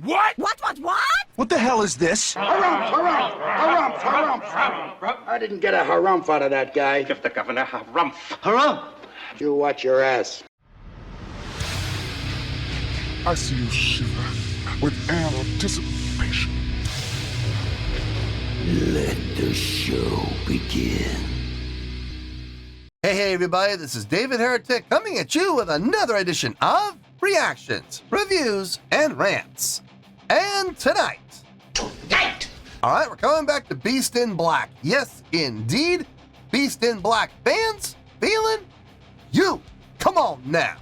What? What? What the hell is this? Harumph. I didn't get a harumph out of that guy. Give the governor harumph. Harumph! You watch your ass. I see you shiver with anticipation. Let the show begin. Hey, everybody, this is David Heretic coming at you with another edition of Reactions, Reviews, and Rants. And tonight, all right, we're coming back to Beast in Black. Yes, indeed, Beast in Black fans, feeling you. Come on now.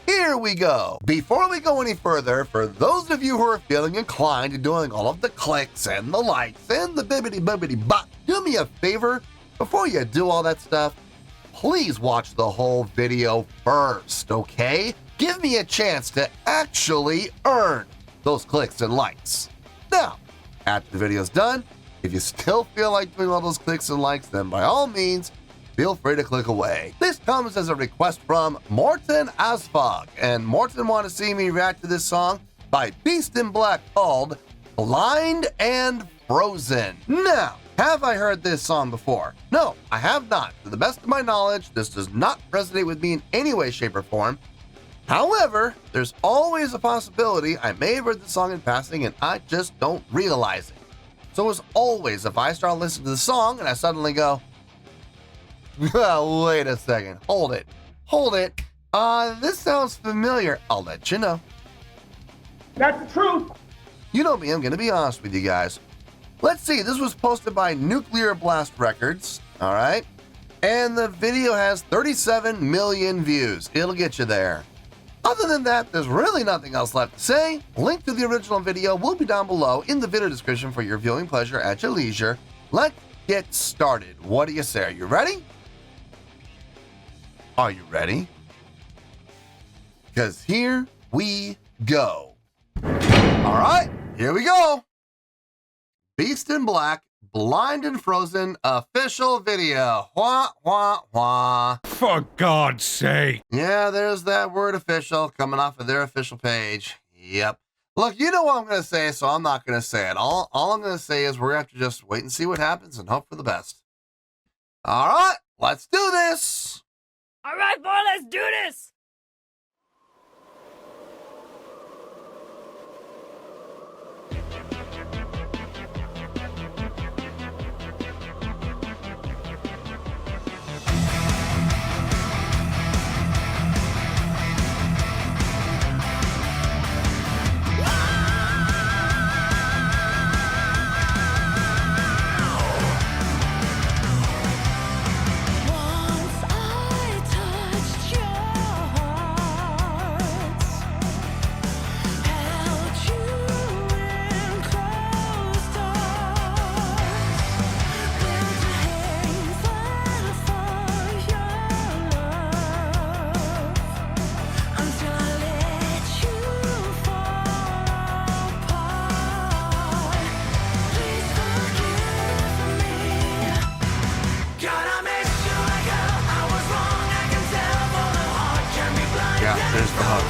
Here we go. Before we go any further, for those of you who are feeling inclined to doing all of the clicks and the likes and the bibbity-bobbity-bop, do me a favor. Before you do all that stuff, please watch the whole video first, okay? Give me a chance to actually earn those clicks and likes. Now, after the video's done, if you still feel like doing all those clicks and likes, then by all means, feel free to click away. This comes as a request from Morton Asfog, and Morton wanted to see me react to this song by Beast in Black called Blind and Frozen. Now, have I heard this song before? No, I have not. To the best of my knowledge, this does not resonate with me in any way, shape, or form. However, there's always a possibility I may have heard the song in passing and I just don't realize it. So as always, if I start listening to the song and I suddenly go, wait a second, hold it, this sounds familiar, I'll let you know. That's the truth. You know me, I'm gonna be honest with you guys. Let's see, this was posted by Nuclear Blast Records, all right? And the video has 37 million views. It'll get you there. Other than that, there's really nothing else left to say. Link to the original video will be down below in the video description for your viewing pleasure at your leisure. Let's get started. What do you say? Are you ready? Are you ready? Because here we go. All right, here we go. Beast in Black, Blind and Frozen official video. Wah, wah, wah. For God's sake. Yeah, there's that word official coming off of their official page. Yep. Look, you know what I'm going to say, so I'm not going to say it. All I'm going to say is we're going to have to just wait and see what happens and hope for the best. All right, let's do this. All right, boy, let's do this. There's the hug.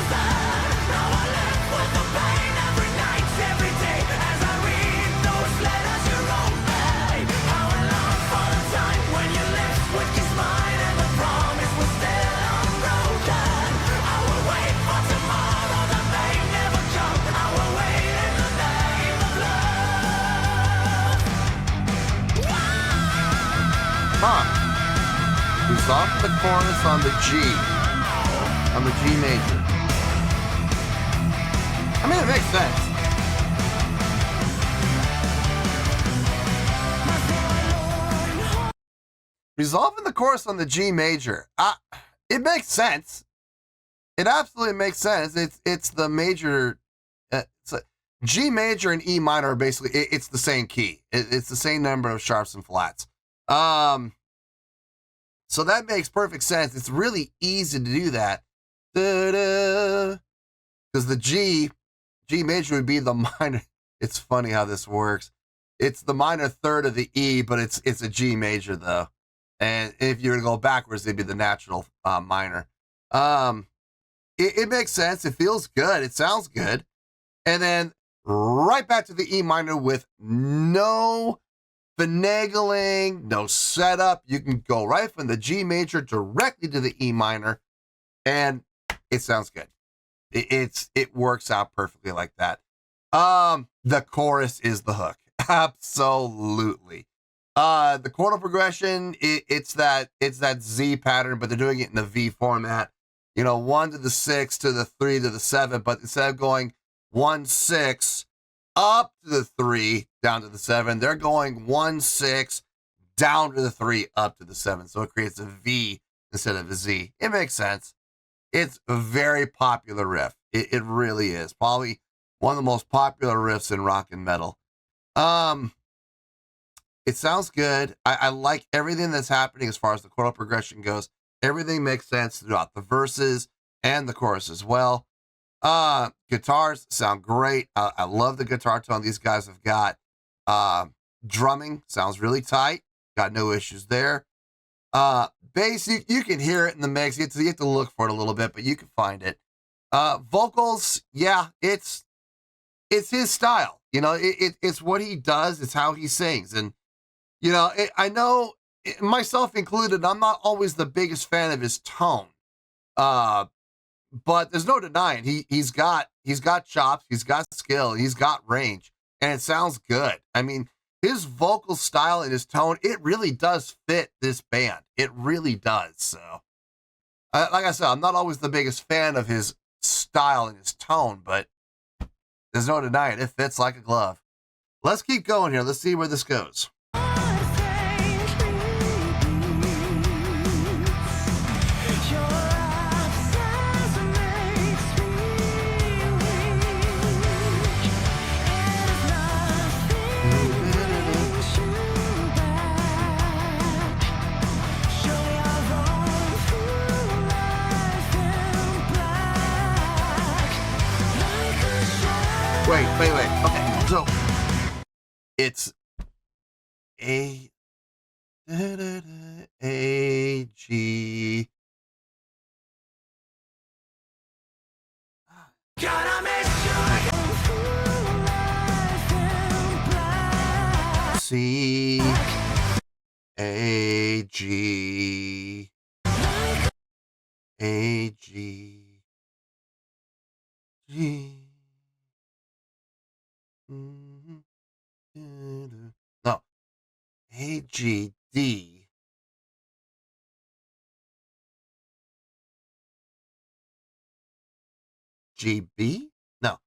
He's off the chorus on the G. On the G major. I mean, it makes sense. Resolving the chorus on the G major. It makes sense. It absolutely makes sense. It's the major. It's a, G major and E minor are basically, it's the same key. It's the same number of sharps and flats. So that makes perfect sense. It's really easy to do that. Because the G major would be the minor. It's funny how this works. It's the minor third of the E, but it's a G major though. And if you were to go backwards, it'd be the natural minor. It makes sense. It feels good. It sounds good. and then right back to the E minor with no finagling, no setup. You can go right from the G major directly to the E minor, and it sounds good. It works out perfectly like that. The chorus is the hook. Absolutely. The chordal progression, it's that Z pattern, but they're doing it in the V format. 1 to the 6 to the 3 to the 7, but instead of going 1 6 up to the 3 down to the 7, they're going 1 6 down to the 3 up to the 7. So it creates a V instead of a Z. It makes sense. It's a very popular riff. It really is. Probably one of the most popular riffs in rock and metal. It sounds good. I like everything that's happening as far as the chordal progression goes. Everything makes sense throughout the verses and the chorus as well. Guitars sound great. I love the guitar tone these guys have got. Drumming sounds really tight. Got no issues there. Bass, you can hear it in the mix. You have to look for it a little bit, but you can find it. Vocals, yeah, it's his style. It's what he does. It's how he sings. And, I know, myself included, I'm not always the biggest fan of his tone. But there's no denying he's got chops, he's got skill, he's got range, and it sounds good. I mean, his vocal style and his tone, it really does fit this band. It really does. So, like I said, I'm not always the biggest fan of his style and his tone, but there's no denying it fits like a glove. Let's keep going here. Let's see where this goes. Wait. Okay, so it's A G. C A G A G G. No, A G D G B. No,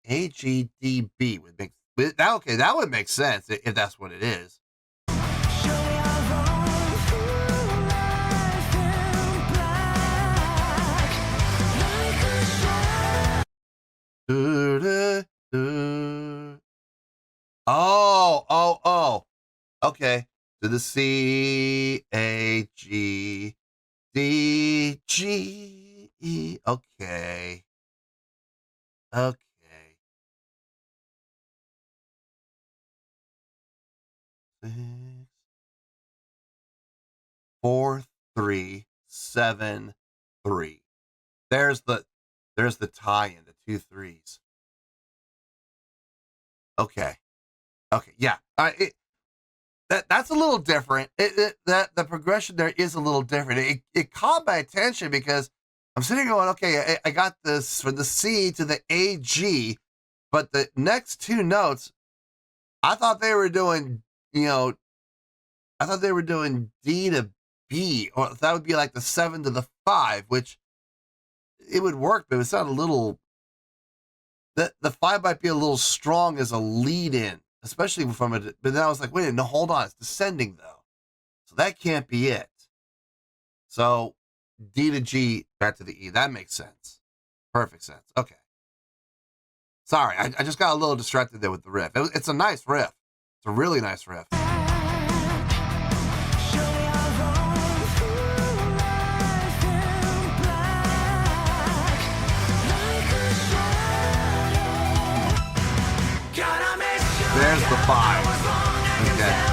A G D B would make that. Okay, that would make sense if that's what it is. Oh. Okay. To the C A G D G E. Okay. 6 4 3 7 3. There's the tie in the 2 3s. Okay. Yeah. That's a little different. That the progression there is a little different. It caught my attention because I'm sitting going, okay, I got this from the C to the A G, but the next 2 notes, I thought they were doing, D to B, or that would be like the 7 to the 5, which it would work, but it sounded a little. The 5 might be a little strong as a lead in, especially from it. But then I was like, wait, no, hold on, it's descending though, so that can't be it. So D to G back to the E, that makes sense, perfect sense. Okay, sorry, I just got a little distracted there with the riff. It's a nice riff. It's a really nice riff. There's the 5. Okay.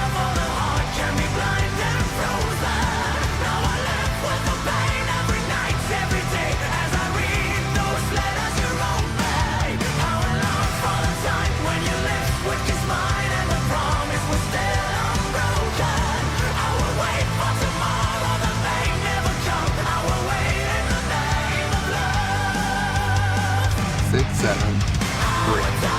7, 3.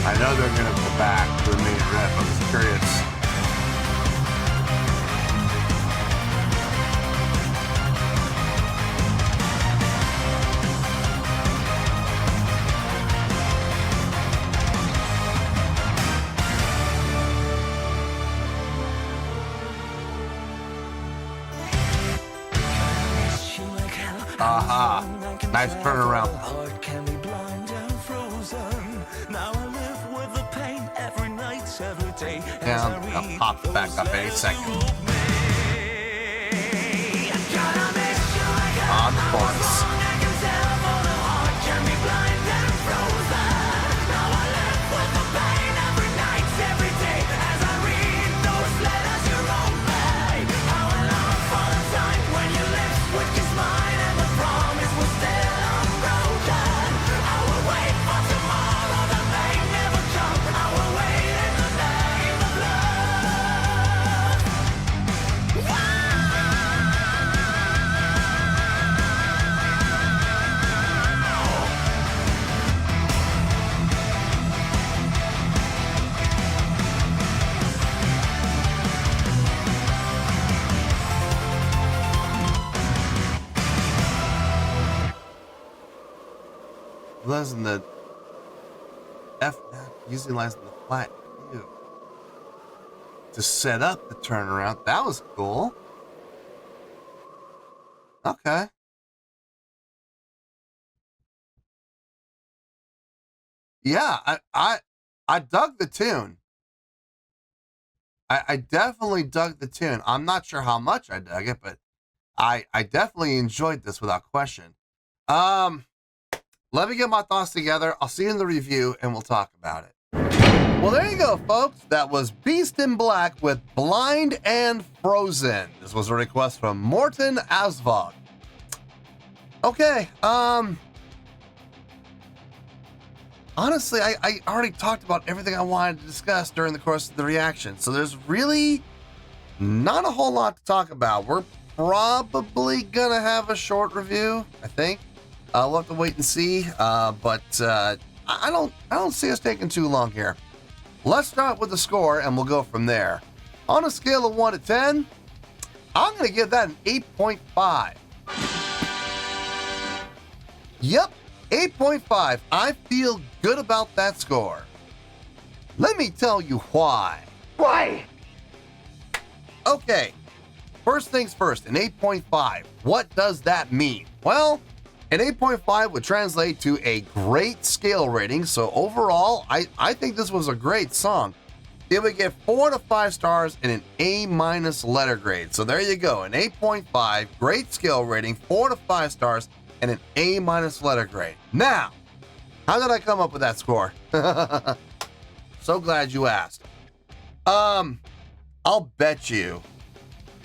I know they're going to go back to the main riff. I'm just curious. Aha. Nice turnaround. Down, I'll pop it back up any second. On the chorus. Lies in the F usually lies in the flat U. To set up the turnaround, that was cool. Okay. Yeah, I dug the tune. I definitely dug the tune. I'm not sure how much I dug it, but I definitely enjoyed this without question. Let me get my thoughts together. I'll see you in the review, and we'll talk about it. Well, there you go, folks. That was Beast in Black with Blind and Frozen. This was a request from Morten Asvog. Okay, honestly, I already talked about everything I wanted to discuss during the course of the reaction, so there's really not a whole lot to talk about. We're probably gonna have a short review, I think. We'll have to wait and see, but I don't see us taking too long here. Let's start with the score, and we'll go from there. On a scale of 1 to 10, I'm going to give that an 8.5. Yep, 8.5. I feel good about that score. Let me tell you why. Why? Okay, first things first, an 8.5. What does that mean? Well, an 8.5 would translate to a great scale rating, so overall, I think this was a great song. It would get 4 to 5 stars and an A- letter grade. So there you go, an 8.5, great scale rating, 4 to 5 stars, and an A- letter grade. Now, how did I come up with that score? So glad you asked. I'll bet you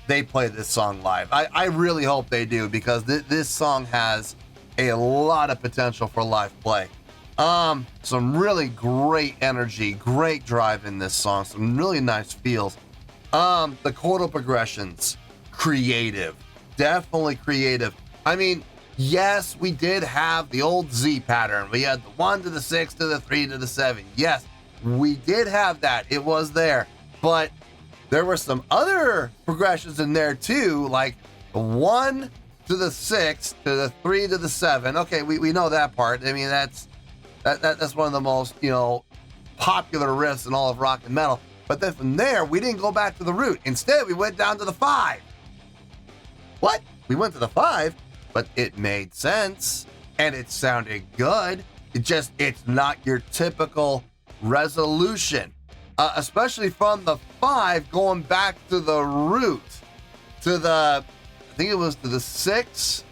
they play this song live. I really hope they do, because this song has a lot of potential for live play. Some really great energy, great drive in this song, some really nice feels. The chordal progressions, creative, definitely creative. I mean, yes, we did have the old Z pattern. We had the 1 to the 6 to the 3 to the 7. Yes, we did have that. It was there. But there were some other progressions in there too, like the 1 to the 6 to the 3 to the 7. Okay, we know that part. I mean, that's one of the most, popular riffs in all of rock and metal. But then from there, we didn't go back to the root. Instead, we went down to the 5. What? We went to the 5, but it made sense and it sounded good. It's not your typical resolution, especially from the 5 going back to the root, to the, I think it was to the 6,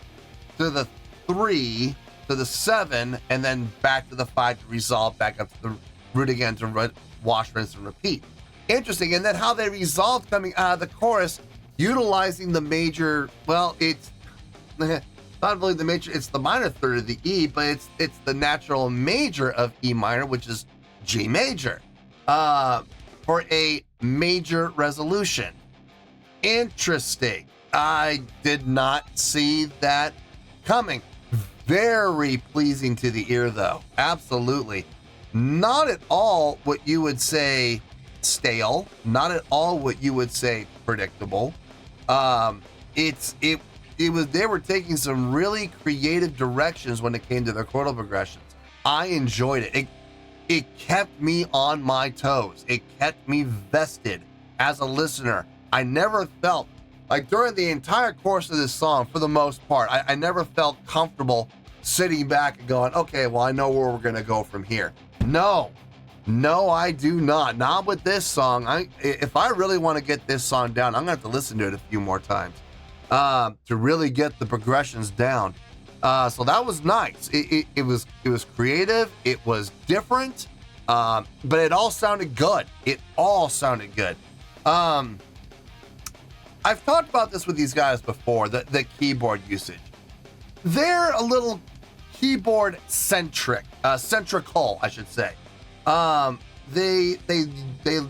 to the 3, to the 7, and then back to the 5 to resolve back up to the root again to wash, rinse, and repeat. Interesting. And then how they resolved coming out of the chorus, utilizing the major, well, it's not really the major, it's the minor third of the E, but it's the natural major of E minor, which is G major, for a major resolution. Interesting. I did not see that coming. Very pleasing to the ear, though. Absolutely. Not at all what you would say stale. Not at all what you would say predictable. They were taking some really creative directions when it came to their chordal progressions. I enjoyed it. It kept me on my toes. It kept me vested as a listener. I never felt like during the entire course of this song, for the most part, I never felt comfortable sitting back and going, okay, well, I know where we're going to go from here. No, I do not. Not with this song. If I really want to get this song down, I'm going to have to listen to it a few more times to really get the progressions down. So that was nice. It was creative. It was different, but it all sounded good. It all sounded good. I've talked about this with these guys before, the keyboard usage. They're a little keyboard centrical, I should say. They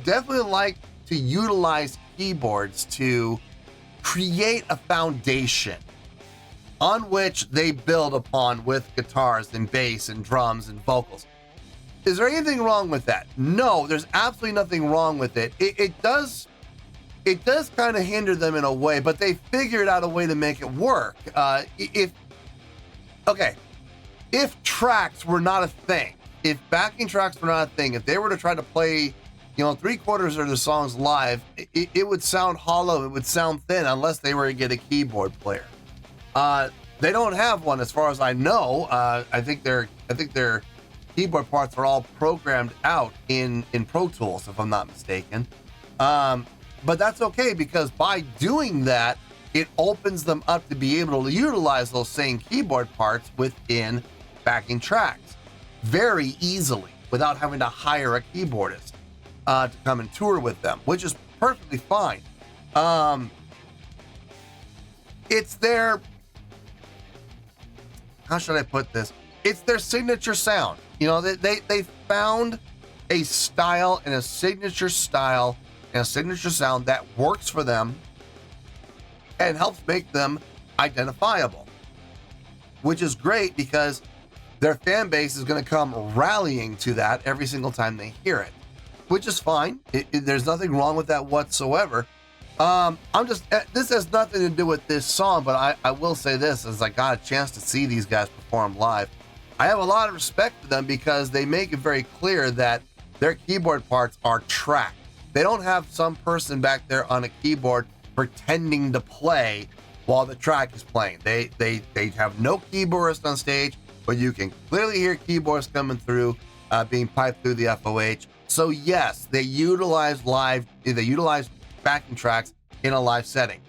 definitely like to utilize keyboards to create a foundation on which they build upon with guitars and bass and drums and vocals. Is there anything wrong with that? No, there's absolutely nothing wrong with it. It does kind of hinder them in a way, but they figured out a way to make it work. If tracks were not a thing, if backing tracks were not a thing, if they were to try to play, 3/4 of the songs live, it would sound hollow, it would sound thin unless they were to get a keyboard player. They don't have one as far as I know. I think their keyboard parts are all programmed out in Pro Tools, if I'm not mistaken. But that's okay, because by doing that, it opens them up to be able to utilize those same keyboard parts within backing tracks very easily without having to hire a keyboardist to come and tour with them, which is perfectly fine. It's their, how should I put this? It's their signature sound. They found a style and a signature style and a signature sound that works for them and helps make them identifiable, which is great because their fan base is going to come rallying to that every single time they hear it, which is fine. There's nothing wrong with that whatsoever. This has nothing to do with this song, but I will say this, as I got a chance to see these guys perform live, I have a lot of respect for them because they make it very clear that their keyboard parts are tracked. They don't have some person back there on a keyboard pretending to play while the track is playing. They have no keyboardist on stage, but you can clearly hear keyboards coming through, being piped through the FOH. So yes, they utilize backing tracks in a live setting.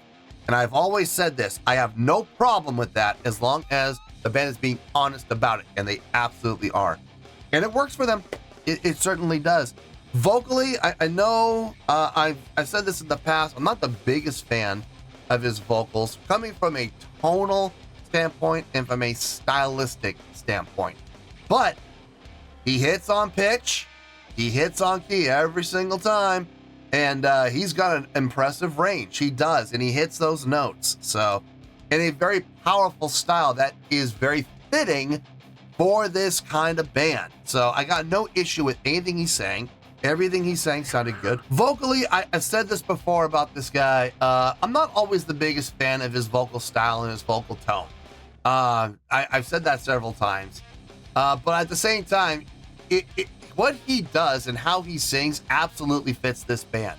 And I've always said this, I have no problem with that as long as the band is being honest about it, and they absolutely are. And it works for them. It certainly does. Vocally, I know I've said this in the past, I'm not the biggest fan of his vocals, coming from a tonal standpoint and from a stylistic standpoint. But he hits on pitch, he hits on key every single time, and he's got an impressive range. He does, and he hits those notes. So, in a very powerful style that is very fitting for this kind of band. So I got no issue with anything he's saying. Everything he sang sounded good. Vocally, I've said this before about this guy. I'm not always the biggest fan of his vocal style and his vocal tone. I've said that several times. But at the same time, what he does and how he sings absolutely fits this band.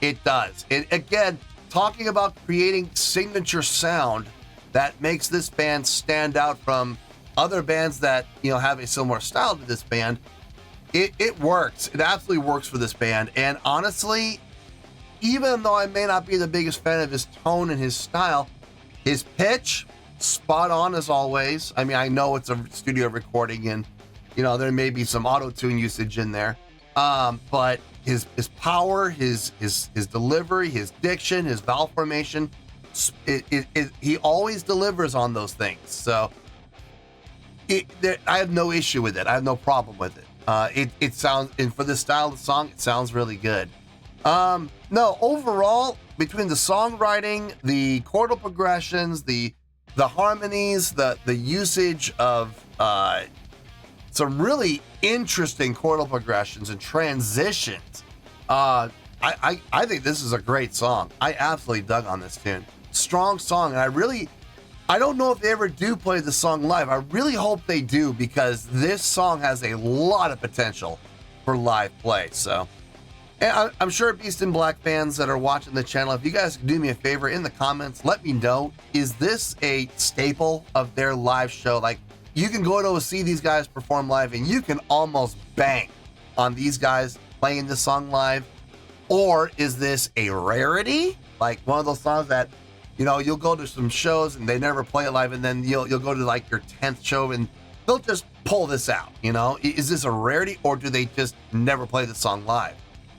It does. Again, talking about creating signature sound that makes this band stand out from other bands that, have a similar style to this band. It works. It absolutely works for this band. And honestly, even though I may not be the biggest fan of his tone and his style, his pitch, spot on as always. I mean, I know it's a studio recording and, there may be some auto-tune usage in there. But his power, his delivery, his diction, his vowel formation, he always delivers on those things. So I have no issue with it. I have no problem with it. It sounds, and for this style of song, it sounds really good. No, overall, between the songwriting, the chordal progressions, the harmonies, the usage of some really interesting chordal progressions and transitions, I think this is a great song. I absolutely dug on this tune. Strong song, and I don't know if they ever do play the song live. I really hope they do, because this song has a lot of potential for live play. So, and I'm sure Beast in Black fans that are watching the channel, if you guys could do me a favor in the comments, let me know, is this a staple of their live show? Like, you can go to see these guys perform live and you can almost bang on these guys playing this song live. Or is this a rarity? Like one of those songs that, you'll go to some shows and they never play it live, and then you'll go to like your 10th show and they'll just pull this out, Is this a rarity, or do they just never play the song live?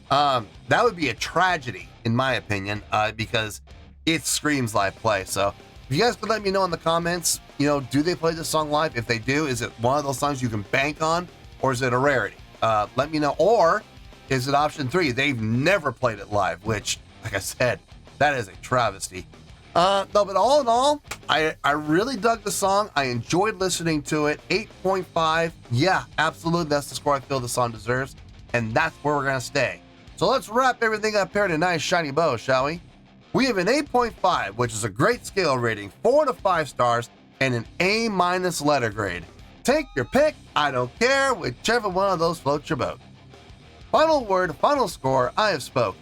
That would be a tragedy, in my opinion, because it screams live play. So if you guys could let me know in the comments, do they play this song live? If they do, is it one of those songs you can bank on, or is it a rarity? Let me know. Or is it option 3? They've never played it live, which, like I said, that is a travesty. No, but all in all, I really dug the song. I enjoyed listening to it. 8.5. Yeah, absolutely. That's the score I feel the song deserves. And that's where we're going to stay. So let's wrap everything up here in a nice shiny bow, shall we? We have an 8.5, which is a great scale rating, 4 to 5 stars, and an A- letter grade. Take your pick. I don't care. Whichever one of those floats your boat. Final word, final score, I have spoken.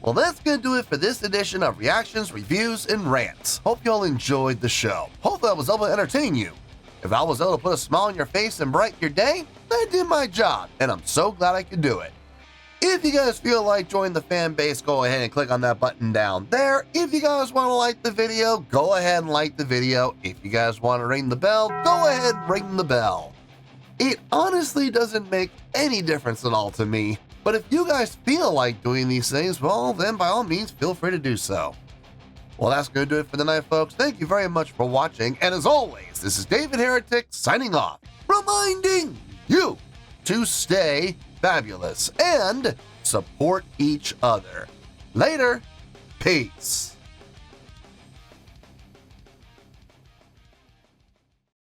Well, that's going to do it for this edition of Reactions, Reviews, and Rants. Hope you all enjoyed the show. Hopefully I was able to entertain you. If I was able to put a smile on your face and brighten your day, I did my job, and I'm so glad I could do it. If you guys feel like joining the fan base, go ahead and click on that button down there. If you guys want to like the video, go ahead and like the video. If you guys want to ring the bell, go ahead and ring the bell. It honestly doesn't make any difference at all to me. But if you guys feel like doing these things, well, then by all means, feel free to do so. Well, that's going to do it for the night, folks. Thank you very much for watching. And as always, this is David Heretic signing off, reminding you to stay fabulous and support each other. Later. Peace.